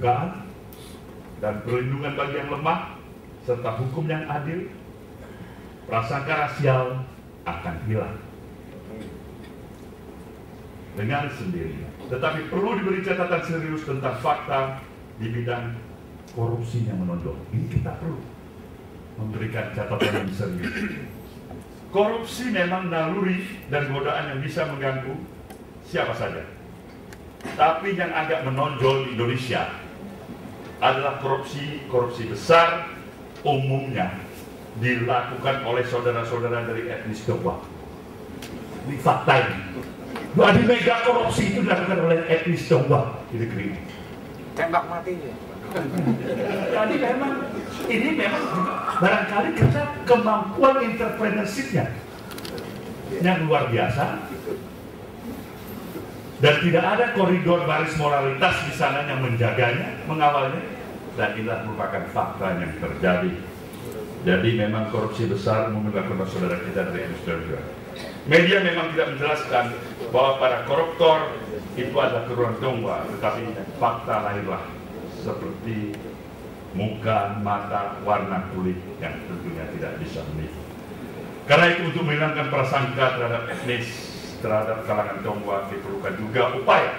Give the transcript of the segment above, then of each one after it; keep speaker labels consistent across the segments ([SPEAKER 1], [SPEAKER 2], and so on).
[SPEAKER 1] keterbukaan dan perlindungan bagi yang lemah, serta hukum yang adil, prasangka rasial akan hilang dengan sendirinya. Tetapi perlu diberi catatan serius tentang fakta di bidang korupsi yang menonjol. Ini kita perlu memberikan catatan yang serius. Korupsi memang naluri dan godaan yang bisa mengganggu siapa saja. Tapi yang agak menonjol di Indonesia adalah korupsi besar, umumnya dilakukan oleh saudara-saudara dari etnis Tionghoa. Ini fakta ini. Jadi mega korupsi itu dilakukan oleh etnis Tionghoa di negeri ini.
[SPEAKER 2] Tembak mati ya.
[SPEAKER 1] Jadi memang ini memang barangkali karena kemampuan entrepreneurship-nya yang luar biasa. Dan tidak ada koridor baris moralitas di sana yang menjaganya, mengawalnya, dan inilah merupakan fakta yang terjadi. Jadi memang korupsi besar menggunakan saudara kita dari Indonesia. Media memang tidak menjelaskan bahwa para koruptor itu adalah keturunan Tionghoa, tetapi fakta lahirlah seperti muka, mata, warna kulit yang tentunya tidak bisa menipu. Karena itu untuk menghilangkan prasangka terhadap etnis, terhadap kalangan Tionghoa diperlukan juga upaya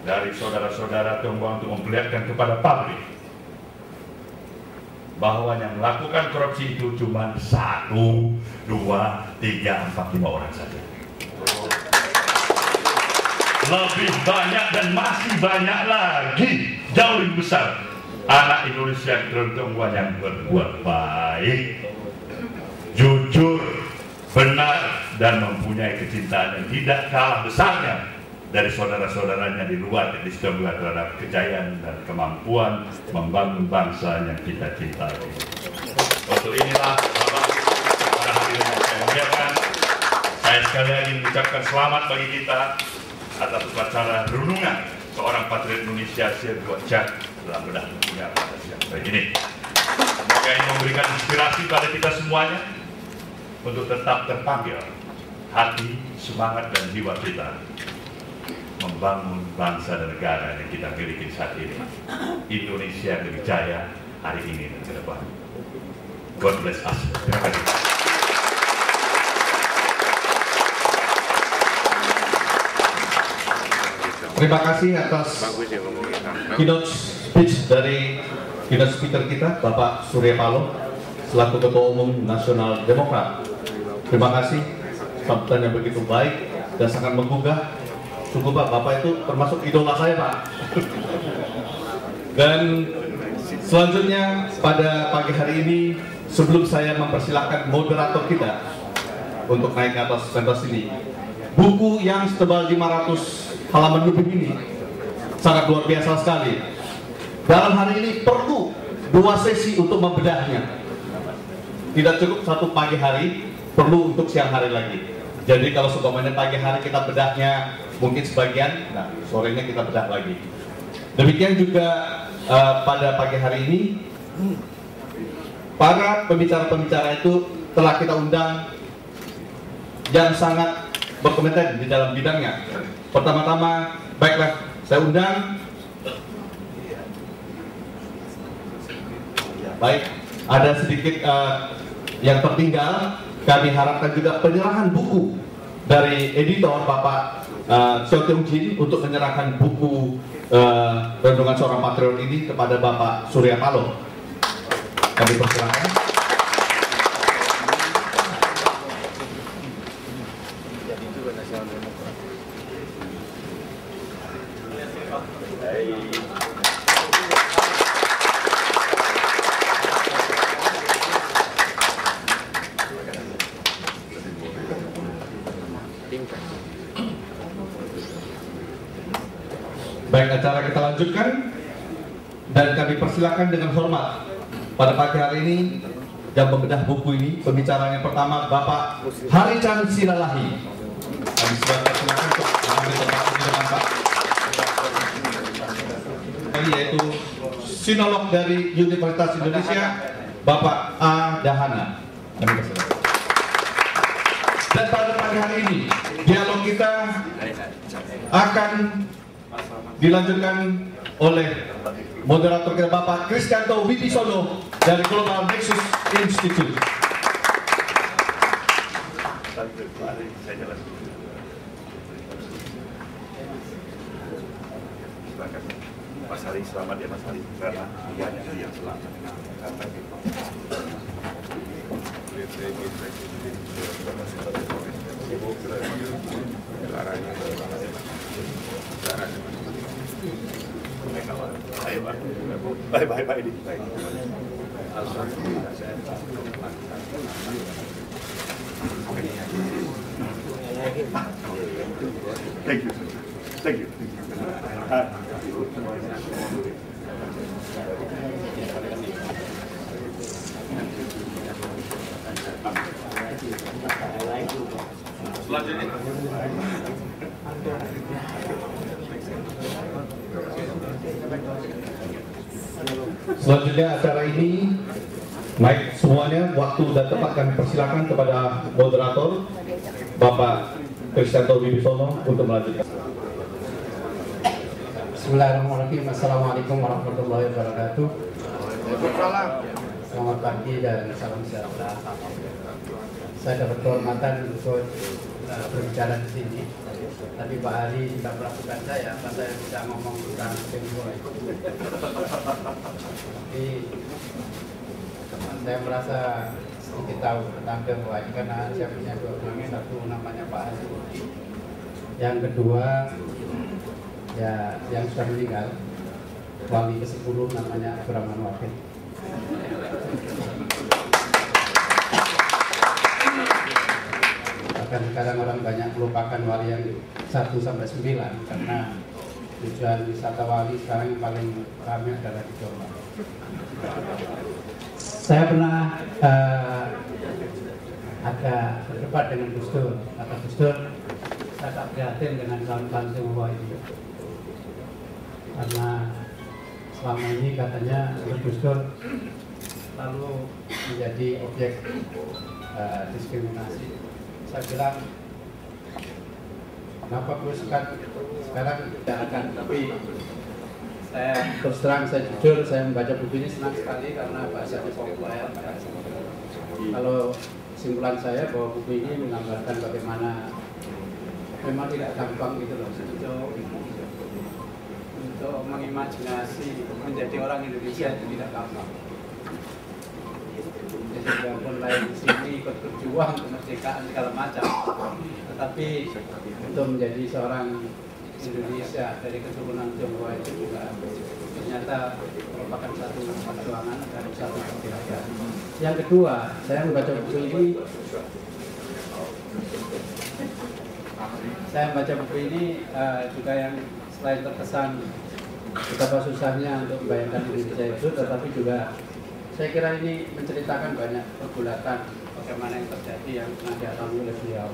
[SPEAKER 1] dari saudara-saudara Tionghoa untuk memperlihatkan kepada publik bahwa yang melakukan korupsi itu cuma 1, 2, 3, 4, 5 orang saja. Lebih banyak dan masih banyak lagi, jauh lebih besar anak Indonesia Tionghoa yang berbuat baik, jujur, benar, dan mempunyai kecintaan yang tidak kalah besarnya dari saudara-saudaranya di luar etnis Tionghoa terhadap kejayaan dan kemampuan membangun bangsa yang kita cintai. Untuk inilah Bapak, para hadirin yang saya muliakan, saya sekali lagi mengucapkan selamat bagi kita atas upacara renungan seorang patriot Indonesia Sir Chan dalam bedah dunia pada siang hari ini. Semoga ini memberikan inspirasi pada kita semuanya untuk tetap terpanggil hati, semangat, dan jiwa kita membangun bangsa dan negara yang kita miliki saat ini. Indonesia lebih jaya hari ini dan ke depan. God bless us. Terima kasih.
[SPEAKER 3] Terima kasih atas keynote speech dari keynote speaker kita, Bapak Surya Paloh, selaku Ketua Umum Nasional Demokrat. Terima kasih. Sambutan yang begitu baik dan sangat menggugah. Sungguh Pak, Bapak itu termasuk idola saya Pak. Dan selanjutnya pada pagi hari ini, sebelum saya mempersilahkan moderator kita untuk naik ke atas pentas ini, buku yang setebal 500 halaman lebih ini sangat luar biasa sekali. Dalam hari ini perlu 2 sesi untuk membedahnya. Tidak cukup 1 pagi hari, perlu untuk siang hari lagi. Jadi kalau seumpamanya pagi hari kita bedahnya mungkin sebagian, nah sorenya kita bedah lagi. Demikian juga pada pagi hari ini, para pembicara-pembicara itu telah kita undang yang sangat berkompeten di dalam bidangnya. Pertama-tama, baiklah, saya undang. Baik, ada sedikit yang tertinggal. Kami harapkan juga penyerahan buku dari editor Bapak Xiao Tiong Jin untuk menyerahkan buku Renungan Seorang Patriot ini kepada Bapak Surya Paloh. Kami persilakan. Baik, acara kita lanjutkan dan kami persilakan dengan hormat pada pagi hari ini yang membedah buku ini. Pembicara yang pertama Bapak Harichan Silalahi. Kami sudah persilakan untuk mengambil tempat di depan Pak. Yaitu sinolog dari Universitas Indonesia Bapak A. Dahana. Kami persilakan. Dan pada pagi hari ini dialog kita akan dilanjutkan oleh moderator kita Bapak Kristianto Wibisono dari Global Nexus Institute.
[SPEAKER 1] Mas Hari, selamat ya Mas Hari, karena dianya yang selamat. Baik ini. Thank you.
[SPEAKER 3] Selanjutnya acara ini baik semuanya, waktu dan tempat kami persilakan kepada moderator Bapak Kristianto Wibisono untuk melanjutkan.
[SPEAKER 4] Bismillahirrahmanirrahim. Assalamualaikum warahmatullahi wabarakatuh. Selamat pagi dan salam sejahtera. Saya dapat kehormatan untuk berbicara di sini. Tapi Pak Hari tidak melakukan saya, apa saya bisa ngomong tentang Tionghoa. Tapi saya merasa sedikit tahu tentang Tionghoa karena saya punya dua orang, satu namanya Pak Hari, yang kedua ya yang sudah meninggal, wali ke-10 namanya Abdurrahman Wahid. Bahkan sekarang orang banyak melupakan wali yang 1-9 karena tujuan wisata wali sekarang yang paling ramai adalah di Jawa. Saya pernah agak berdebat dengan Gus Dur. Kata Gus Dur, saya tak prihatin dengan kawan-kawan Tionghoa itu. Karena selama ini katanya Gus Dur lalu menjadi objek diskriminasi. Saya bilang, kenapa Gus kan sekarang tidak akan, tapi saya terus terang, saya jujur, saya membaca buku ini senang sekali karena bahasanya populer. Kalau kesimpulan saya bahwa buku ini menggambarkan bagaimana memang tidak gampang gitu loh untuk mengimajinasi menjadi orang Indonesia itu tidak gampang. Jadi walaupun lain di sini ikut berjuang kemerdekaan segala macam, tetapi untuk menjadi seorang Indonesia dari keturunan Tionghoa itu juga ternyata merupakan satu perjuangan dan satu kebiasaan. Yang kedua, saya membaca buku ini. Juga yang selain terkesan betapa susahnya untuk membayangkan Indonesia itu, tetapi juga saya kira ini menceritakan banyak pergulatan bagaimana yang terjadi yang pernah dialami oleh beliau,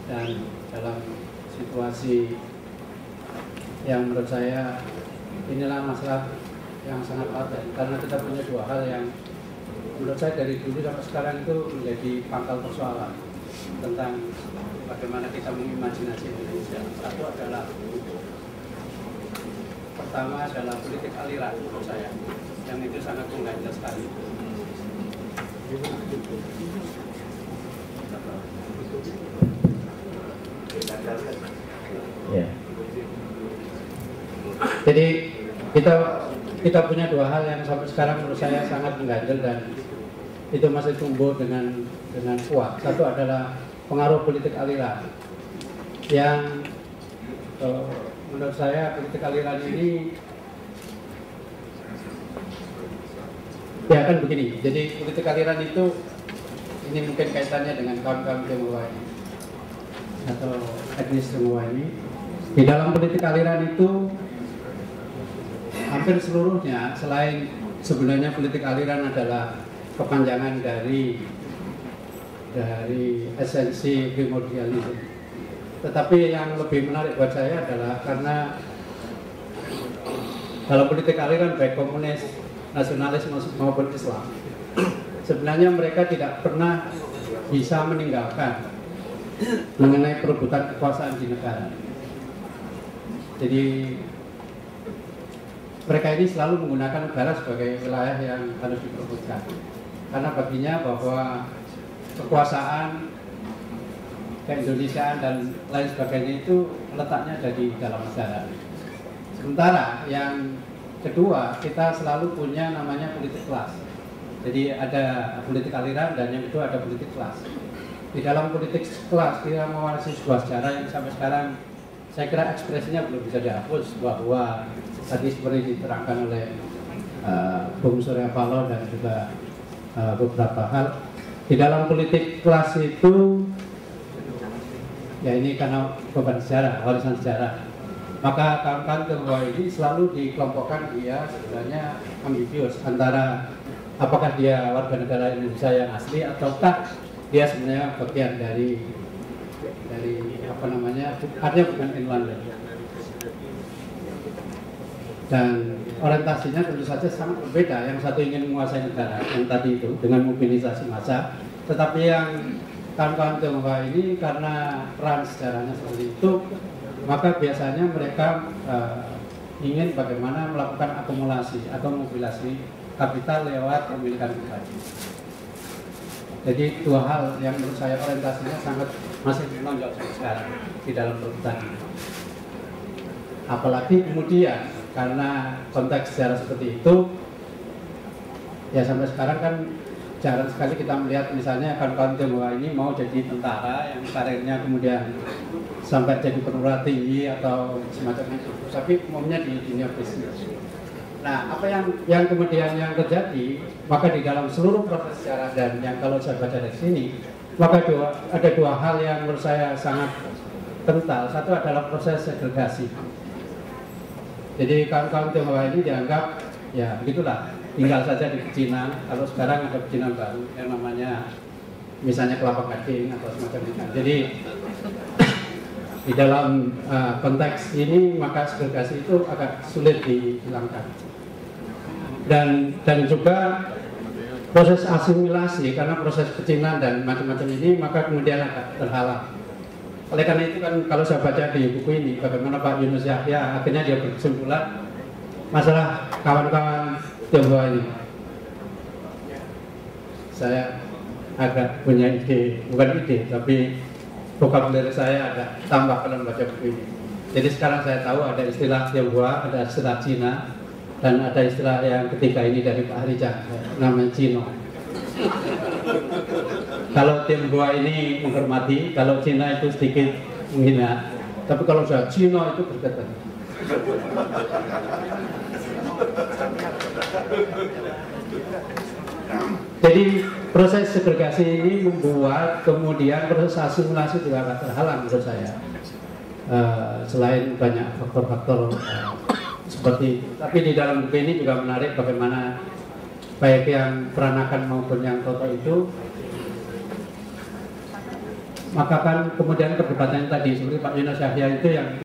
[SPEAKER 4] dan dalam situasi yang menurut saya inilah masalah yang sangat paten, karena kita punya dua hal yang menurut saya dari dulu sampai sekarang itu menjadi pangkal persoalan tentang bagaimana kita mengimajinasi Indonesia. Satu adalah, pertama adalah politik aliran menurut saya, yang itu sangat mengganjal sekali. Ya. Jadi kita punya dua hal yang sampai sekarang menurut saya sangat mengganjal dan itu masih tumbuh dengan kuat. Satu adalah pengaruh politik aliran yang menurut saya politik aliran ini ya kan begini. Jadi politik aliran itu ini mungkin kaitannya dengan kaum-kaum Tionghoa ini atau etnis Tionghoa ini. Di dalam politik aliran itu hampir seluruhnya, selain sebenarnya politik aliran adalah kepanjangan dari esensi primordialisme. Tetapi yang lebih menarik buat saya adalah karena dalam politik aliran baik komunis, nasionalis maupun Islam, sebenarnya mereka tidak pernah bisa meninggalkan mengenai perebutan kekuasaan di negara. Jadi mereka ini selalu menggunakan negara sebagai wilayah yang harus diperebutkan. Karena baginya bahwa kekuasaan, keindonesiaan dan lain sebagainya itu letaknya ada di dalam negara. Sementara yang kedua, kita selalu punya namanya politik kelas. Jadi ada politik aliran dan yang kedua ada politik kelas. Di dalam politik kelas kita mewarisi sebuah sejarah yang sampai sekarang saya kira ekspresinya belum bisa dihapus, bahwa tadi seperti diterangkan oleh Bung Surya Paloh dan juga beberapa hal di dalam politik kelas itu, ya ini karena beban sejarah, warisan sejarah, maka kawan-kawan Tionghoa ini selalu dikelompokkan dia sebenarnya ambivius antara apakah dia warga negara Indonesia yang asli ataukah dia sebenarnya bagian dari apa namanya, artinya bukan inlander. Dan orientasinya tentu saja sangat berbeda. Yang satu ingin menguasai negara, yang tadi itu dengan mobilisasi massa, tetapi yang kawan-kawan Tionghoa ini karena peran sejarahnya seperti itu, maka biasanya mereka ingin bagaimana melakukan akumulasi atau mobilisasi kapital lewat pemilikan pribadi. Jadi dua hal yang menurut saya orientasinya sangat masih menonjol sekarang di dalam perebutan ini. Apalagi kemudian karena konteks sejarah seperti itu, ya sampai sekarang kan jarang sekali kita melihat misalnya kawan-kawan Tionghoa ini mau jadi tentara yang karirnya kemudian sampai jadi perwira tinggi atau semacam itu, tapi umumnya di dunia bisnis. Nah, apa yang kemudian yang terjadi, maka di dalam seluruh proses sejarah dan yang kalau saya baca dari sini, maka ada dua hal yang menurut saya sangat kental. Satu adalah proses segregasi. Jadi kawan-kawan Tionghoa ini dianggap, ya begitulah, tinggal saja di pecinan. Kalau sekarang ada pecinan baru yang namanya misalnya kelapa gading atau semacam itu. Jadi di dalam konteks ini maka segregasi itu agak sulit dihilangkan. Dan juga proses asimilasi, karena proses pecinan dan macam-macam ini maka kemudian agak terhalang. Oleh karena itu kan kalau saya baca di buku ini bagaimana Pak Yunus Yahya akhirnya dia berkesimpulan masalah kawan-kawan Tionghoa ini. Saya agak punya ide, bukan ide tapi vokabuler saya agak tambah kalau membaca buku ini. Jadi sekarang saya tahu ada istilah Tionghoa, ada istilah Cina, dan ada istilah yang ketiga ini dari Pak Harijang, namanya Cino. Kalau Tionghoa ini menghormati, kalau Cina itu sedikit menghina, tapi kalau sudah Cino itu berkata. Jadi proses segregasi ini membuat kemudian proses asimilasi juga agak terhalang menurut saya. Selain banyak faktor-faktor seperti itu. Tapi di dalam buku ini juga menarik bagaimana baik yang peranakan maupun yang toto itu, maka kan kemudian perdebatan tadi seperti Pak Yunus Yahya itu yang